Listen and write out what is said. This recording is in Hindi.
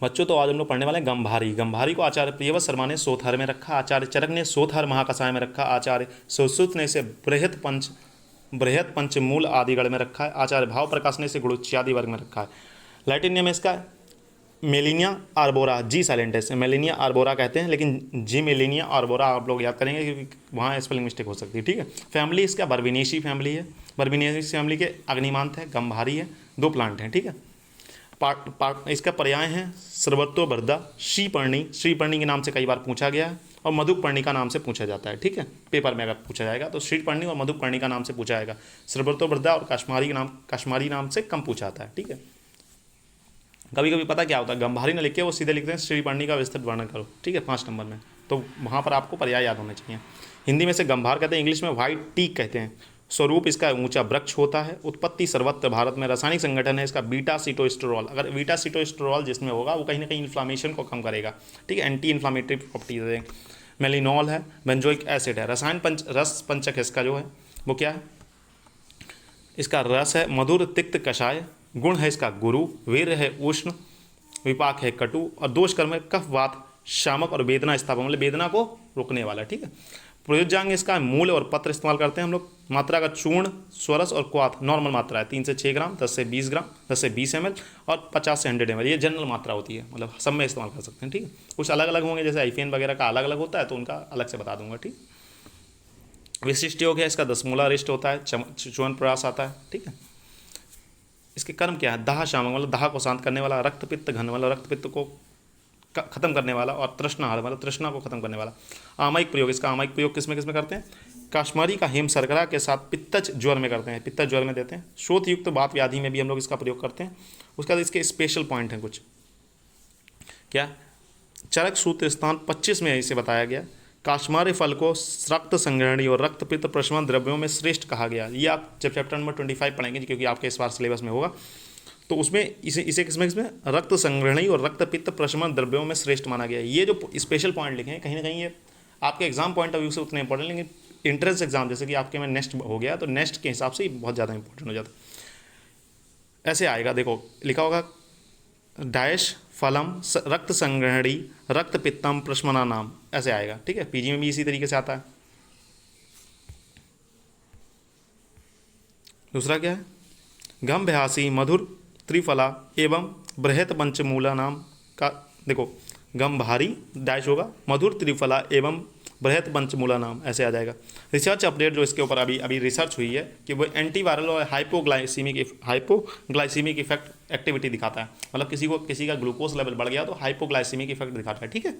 बच्चों तो आज हम लोग पढ़ने वाले हैं गंभारी। गंभारी को आचार्य प्रियव्रत शर्मा ने सोथर में रखा, आचार्य चरक ने सोथर महाकसाय में रखा, आचार्य सुश्रुत ने इसे बृहत पंचमूल आदिगढ़ में रखा है, आचार्य भाव प्रकाश ने इसे गुणोच्चादि वर्ग में रखा है। लैटिन नेम इसका मेलिनिया आर्बोरा, जी साइलेंट है इसे मेलिनिया आर्बोरा कहते हैं, लेकिन जी मेलिनिया आर्बोरा आप लोग याद करेंगे क्योंकि वहाँ स्पेलिंग मिस्टेक हो सकती है, ठीक है। फैमिली इसका बर्बिनेशी फैमिली है, बर्बिनेशी फैमिली के अग्निमांत है, गंभारी है, 2 प्लांट हैं, ठीक है। पार्ट इसका पर्याय है सर्वतोभरदा, श्रीपर्णी के नाम से कई बार पूछा गया है, और मधुपर्णिका नाम से पूछा जाता है, ठीक है। पेपर में अगर पूछा जाएगा तो श्रीपर्णी और मधुपर्णिका नाम से पूछा जाएगा। सर्वतोभरदा और काश्मारी नाम से कम पूछा जाता है, ठीक है। कभी कभी पता क्या होता है, गंभारी न लिख के वो सीधे लिखते हैं श्रीपर्णी का विस्तृत वर्णन करो, ठीक है, 5 नंबर में, तो वहाँ पर आपको पर्याय याद होने चाहिए। हिंदी में से गंभार कहते हैं, इंग्लिश में व्हाइट टीक कहते हैं। स्वरूप इसका ऊंचा वृक्ष होता है। उत्पत्ति सर्वत्र भारत में। रासायनिक संगठन है इसका बीटा सीटोस्टेरोल। अगर बीटा सीटोस्टेरोल जिसमें होगा वो कहीं ना कहीं इन्फ्लामेशन को कम करेगा, ठीक है, एंटी इन्फ्लामेटरी प्रॉपर्टीज है। मेलिनॉल है, बेंजोइक एसिड है। रस पंचक इसका जो है वो क्या है, इसका रस है मधुर तिक्त कषाय। गुण है इसका गुरु। वीर है उष्ण। विपाक है कटु। और दोष कर्म है कफ वात शामक और वेदना स्थापक, मतलब वेदना को रोकने वाला, ठीक है। प्रयोज्यांग इसका मूल और पत्र इस्तेमाल करते हैं हम लोग। मात्रा का चूर्ण, स्वरस और क्वाथ नॉर्मल मात्रा है, 3 से 6 ग्राम, 10 से 20 ग्राम, 10 से 20 ml और 50 से 100 ml, ये जनरल मात्रा होती है, मतलब सब में इस्तेमाल कर सकते हैं, ठीक है। कुछ अलग अलग होंगे, जैसे आईफेन वगैरह का अलग अलग होता है तो उनका अलग से बता दूंगा, ठीक। विशिष्ट योग है इसका 10 मूला रिष्ट होता है, च्यवन प्रयास आता है, ठीक है। इसके कर्म क्या है, दाह शामक मतलब दाह को शांत करने वाला, रक्त पित्त घन मतलब रक्त पित्त को खत्म करने वाला, और तृष्णाहार मतलब तृष्णा को खत्म करने वाला। आमयिक प्रयोग, इसका आमयिक प्रयोग किसमें किसमें करते हैं, काश्मीरी का हेम शर्करा के साथ पित्तज ज्वर में करते हैं, पित्तज ज्वर में देते हैं। शोथ युक्त बात व्याधि में भी हम लोग इसका प्रयोग करते हैं। उसके बाद इसके स्पेशल पॉइंट हैं कुछ, क्या, चरक सूत्र स्थान 25 में इसे बताया गया। काश्मीरी फल को रक्त संग्रहणी और रक्त पित्त प्रशमन द्रव्यों में श्रेष्ठ कहा गया। ये आप जब चैप्टर नंबर 25 पढ़ेंगे, क्योंकि आपके इस बार सिलेबस में होगा, तो उसमें इसे किसमें रक्त संग्रहणी और रक्त पित्त प्रशमन द्रव्यों में श्रेष्ठ माना गया। ये जो स्पेशल पॉइंट लिखे हैं कहीं ना कहीं ये आपके एग्जाम पॉइंट ऑफ व्यू से उतने इंपॉर्टेंट, लेकिन एंट्रेंस एग्जाम जैसे कि आपके में नेक्स्ट हो गया तो नेक्स्ट के हिसाब से ही बहुत ज़्यादा इंपॉर्टेंट हो जाता है। ऐसे आएगा, देखो लिखा होगा डैश फलम रक्त संग्रहणी रक्त पित्तम प्रशमना नाम, ऐसे आएगा, ठीक है। पीजी में भी इसी तरीके से आता है। दूसरा क्या है, गम भ्यासी मधुर त्रिफला एवं बृहत पंचमूला नाम का, देखो गंभारी डैश होगा मधुर त्रिफला एवं बृहत पंचमूला नाम, ऐसे आ जाएगा। रिसर्च अपडेट जो इसके ऊपर अभी रिसर्च हुई है कि वो एंटीवायरल और हाइपोग्लाइसीमिक इफेक्ट एक्टिविटी दिखाता है, मतलब किसी का ग्लूकोज लेवल बढ़ गया तो हाइपोग्लाइसीमिक इफेक्ट दिखाता है, ठीक है।